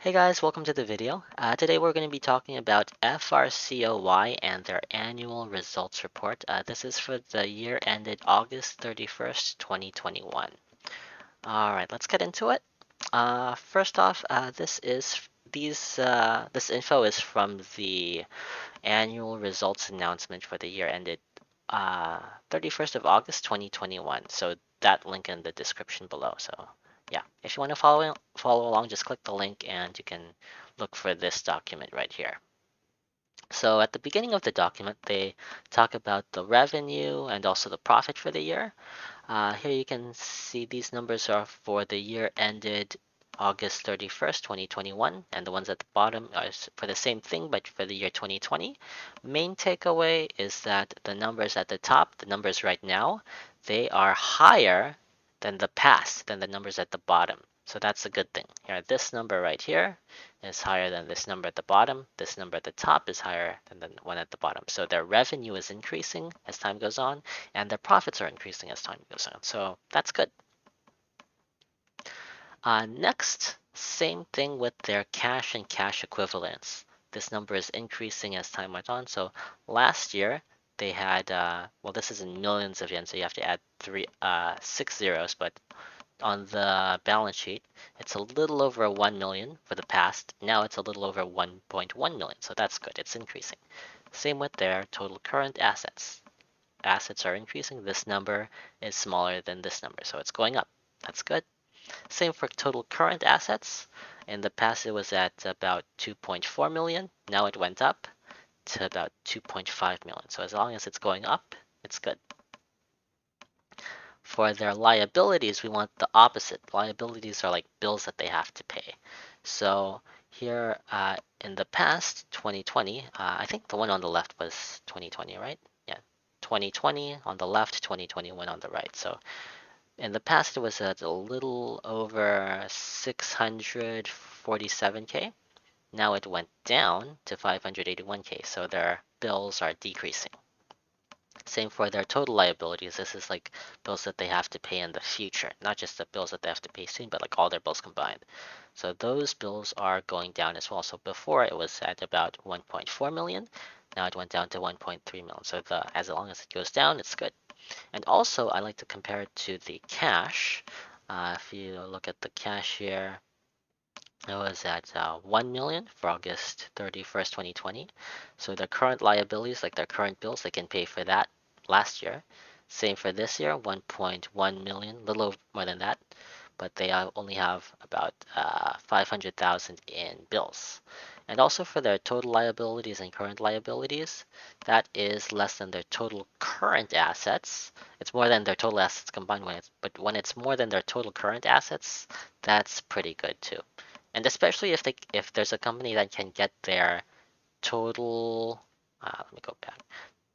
Hey guys, welcome to the video. Today we're going to be talking about FRCOY and their annual results report. This is for the year ended August 31st, 2021. Alright, let's get into it. First off, this info is from the annual results announcement for the year ended 31st of August 2021. So that link in the description below. So yeah, if you want to follow along, just click the link and you can look for this document right here. So at the beginning of the document, they talk about the revenue and also the profit for the year. Here you can see these numbers are for the year ended August 31st, 2021, and the ones at the bottom are for the same thing, but for the year 2020. Main takeaway is that the numbers at the top, the numbers right now, they are higher than the past, than the numbers at the bottom. So that's a good thing. Here, this number right here is higher than this number at the bottom. This number at the top is higher than the one at the bottom. So their revenue is increasing as time goes on, and their profits are increasing as time goes on. So that's good. Next, same thing with their cash and cash equivalents. This number is increasing as time went on. So last year they had, well, this is in millions of yen, so you have to add six zeros, but on the balance sheet, it's a little over 1 million for the past. Now it's a little over 1.1 million, so that's good. It's increasing. Same with their total current assets. Assets are increasing. This number is smaller than this number, so it's going up. That's good. Same for total current assets. In the past, it was at about 2.4 million. Now it went up to about 2.5 million. So as long as it's going up, it's good. For their liabilities, we want the opposite. Liabilities are like bills that they have to pay. So here in the past, 2020, I think the one on the left was 2020, right? Yeah, 2020 on the left, 2021 on the right. So in the past, it was at a little over 647K. Now it went down to 581K. So their bills are decreasing. Same for their total liabilities. This is like bills that they have to pay in the future, not just the bills that they have to pay soon, but like all their bills combined. So those bills are going down as well. So before it was at about 1.4 million. Now it went down to 1.3 million. So as long as it goes down, it's good. And also, I like to compare it to the cash. If you look at the cash here, it was at 1 million for August 31st, 2020. So their current liabilities, like their current bills, they can pay for that last year. Same for this year, 1.1 million, little more than that, but they only have about 500,000 in bills. And also for their total liabilities and current liabilities, that is less than their total current assets. It's more than their total assets combined but when it's more than their total current assets, that's pretty good too. And especially if there's a company that can get their total, let me go back,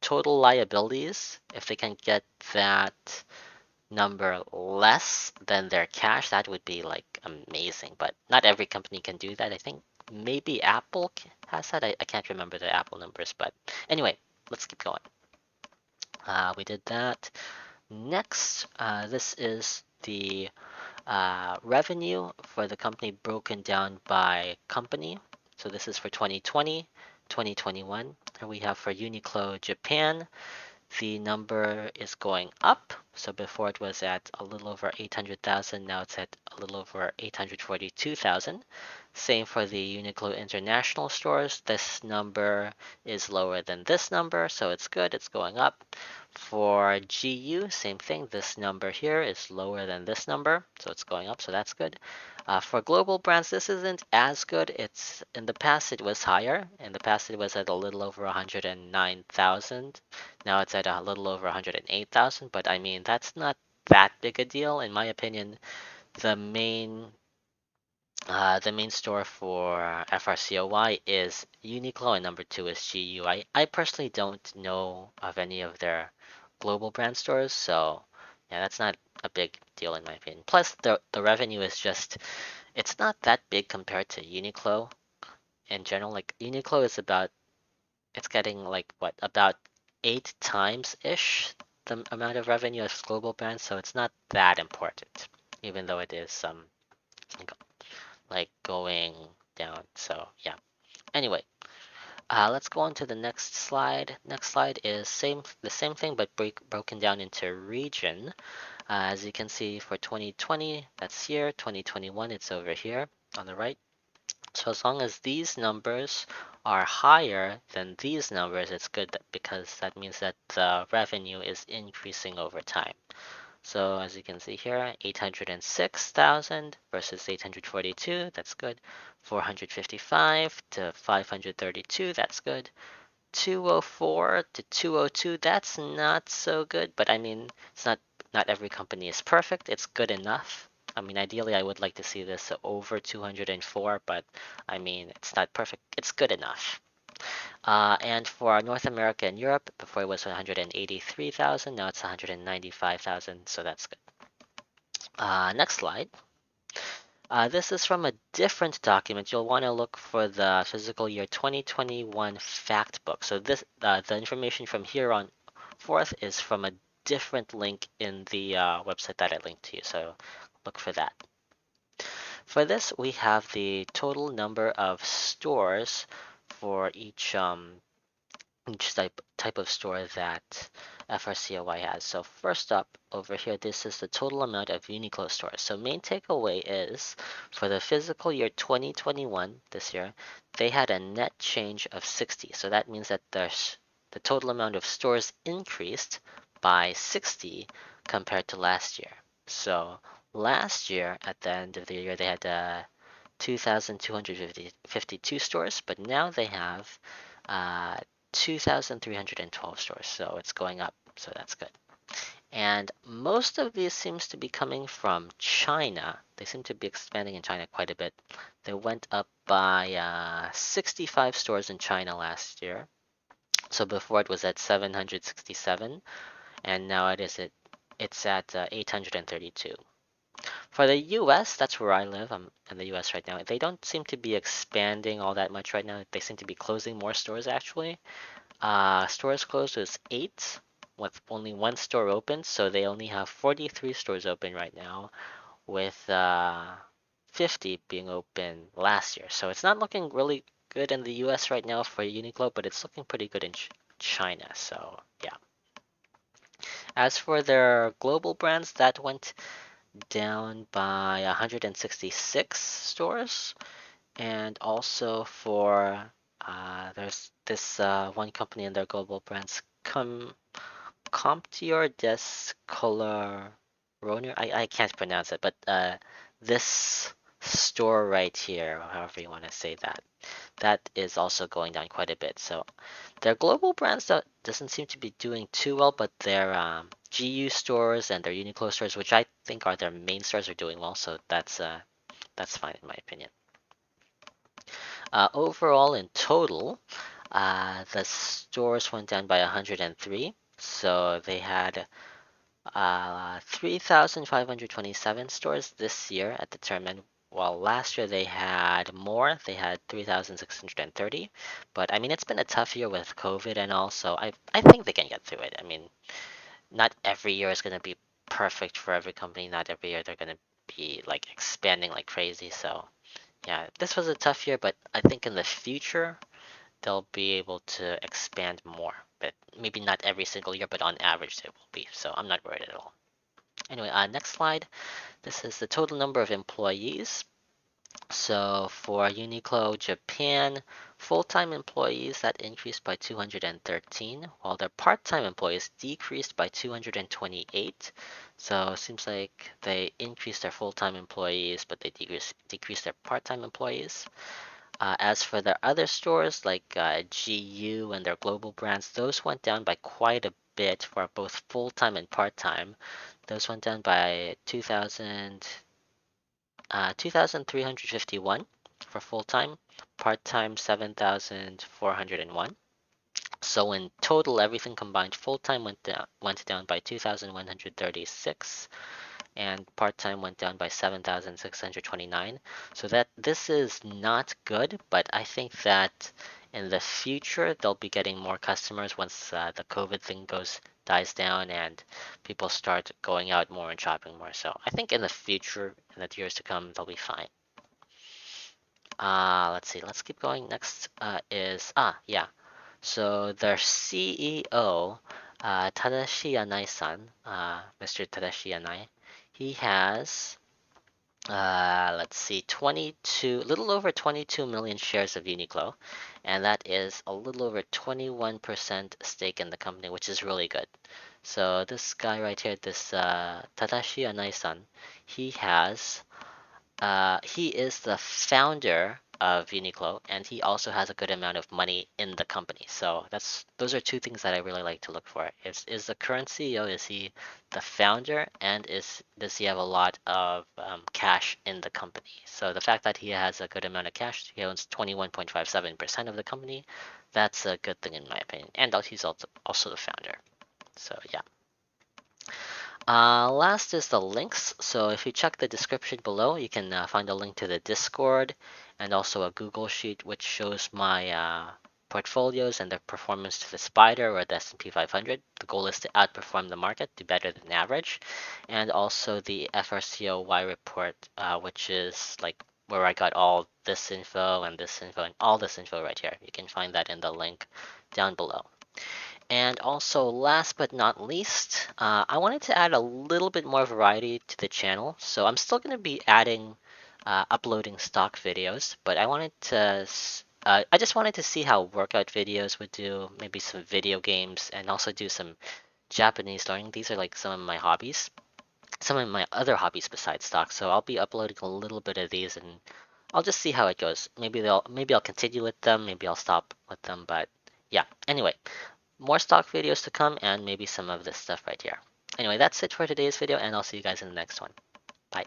total liabilities, if they can get that number less than their cash, that would be like amazing. But not every company can do that. I think maybe Apple has that. I can't remember the Apple numbers, but anyway, let's keep going. We did that. Next, this is the revenue for the company broken down by company. So this is for 2020, 2021. And we have for Uniqlo Japan, the number is going up. So before it was at a little over 800,000, now it's at a little over 842,000. Same for the Uniqlo International stores. This number is lower than this number, so it's good, it's going up. For GU, same thing. This number here is lower than this number, so it's going up, so that's good. For global brands, this isn't as good. It's in the past it was higher. In the past it was at a little over 109,000. Now it's at a little over 108,000. But I mean that's not that big a deal in my opinion. The main the main store for FRCOY is Uniqlo, and number two is GU. I personally don't know of any of their global brand stores, so yeah, that's not a big deal in my opinion. Plus, the revenue is just it's not that big compared to Uniqlo in general. Like Uniqlo is about it's getting like what about 8 times ish the amount of revenue as global brands, so it's not that important, even though it is like going Anyway, let's go on to the next slide. Next slide is the same thing, but broken down into region. As you can see for 2020, that's here. 2021, it's over here on the right. So as long as these numbers are higher than these numbers, it's good because that means that the revenue is increasing over time. So as you can see here, 806,000 versus 842, that's good. 455 to 532, that's good. 204 to 202, that's not so good, but I mean, it's not every company is perfect. It's good enough. I mean, ideally, I would like to see this over 204, but I mean, it's not perfect. It's good enough. And for North America and Europe, before it was 183,000, now it's 195,000, so that's good. Next slide. This is from a different document. You'll want to look for the fiscal year 2021 fact book. So this, the information from here on forth is from a different link in the website that I linked to you. So look for that. For this, we have the total number of stores for each type of store that FRCOY has. So first up over here, this is the total amount of Uniqlo stores. So main takeaway is for the fiscal year 2021, this year, they had a net change of 60. So that means that the total amount of stores increased by 60 compared to last year. So last year, at the end of the year, they had 2,252 stores, but now they have uh, 2,312 stores, so it's going up, so that's good. And most of these seems to be coming from China. They seem to be expanding in China quite a bit. They went up by 65 stores in China last year. So before it was at 767, and now it's at 832. For the US, that's where I live. I'm in the US right now. They don't seem to be expanding all that much right now. They seem to be closing more stores actually. Stores closed was 8, with only one store open, so they only have 43 stores open right now, with 50 being open last year. So it's not looking really good in the US right now for Uniqlo, but it's looking pretty good in China. So yeah. As for their global brands, that went down by 166 stores, and also for there's this one company in their global brands, Comptior des Coloroner. I can't pronounce it, but this store right here, however you want to say that, that is also going down quite a bit. So their global brands doesn't seem to be doing too well, but their GU stores and their Uniqlo stores, which I think are their main stores, are doing well. So that's fine in my opinion. Overall, in total, the stores went down by 103. So they had 3,527 stores this year at the term end, while last year they had more. They had 3,630. But I mean, it's been a tough year with COVID, and also I think they can get through it. I mean, not every year is going to be perfect for every company. Not every year they're going to be like expanding like crazy. So yeah, this was a tough year, but I think in the future they'll be able to expand more. But maybe not every single year, but on average they will be. So I'm not worried at all. Anyway, next slide. This is the total number of employees. So for Uniqlo Japan, full-time employees that increased by 213, while their part-time employees decreased by 228. So it seems like they increased their full-time employees, but they decreased their part-time employees. As for their other stores like GU and their global brands, those went down by quite a bit for both full-time and part-time. Those went down by 2,351 for full-time, part-time 7,401. So in total, everything combined, full-time went down by 2,136, and part-time went down by 7,629. So that this is not good, but I think that in the future they'll be getting more customers once the COVID thing dies down and people start going out more and shopping more. So I think in the future, in the years to come, they'll be fine. Let's see. Let's keep going. Next yeah. So their CEO, Tadashi Yanai-san, Mr. Tadashi Yanai, he has let's see, 22, little over 22 million shares of Uniqlo, and that is a little over 21% stake in the company, which is really good. So this guy right here, this Tadashi Anai-san, he has he is the founder of Uniqlo, and he also has a good amount of money in the company. So those are two things that I really like to look for. Is the current CEO, is he the founder, and does he have a lot of cash in the company? So the fact that he has a good amount of cash, he owns 21.57% of the company, that's a good thing in my opinion. And he's also the founder. So yeah. Last is the links. So if you check the description below, you can find a link to the Discord and also a Google Sheet which shows my portfolios and their performance to the Spider or the S&P 500. The goal is to outperform the market, do better than average, and also the FRCOY report, which is like where I got all this info and this info and all this info right here. You can find that in the link down below. And also, last but not least, I wanted to add a little bit more variety to the channel. So I'm still going to be uploading stock videos, but I just wanted to see how workout videos would do, maybe some video games, and also do some Japanese learning. These are like some of my hobbies, some of my other hobbies besides stock. So I'll be uploading a little bit of these, and I'll just see how it goes. Maybe I'll continue with them, maybe I'll stop with them, but yeah. Anyway, more stock videos to come and maybe some of this stuff right here. Anyway, that's it for today's video, and I'll see you guys in the next one. Bye.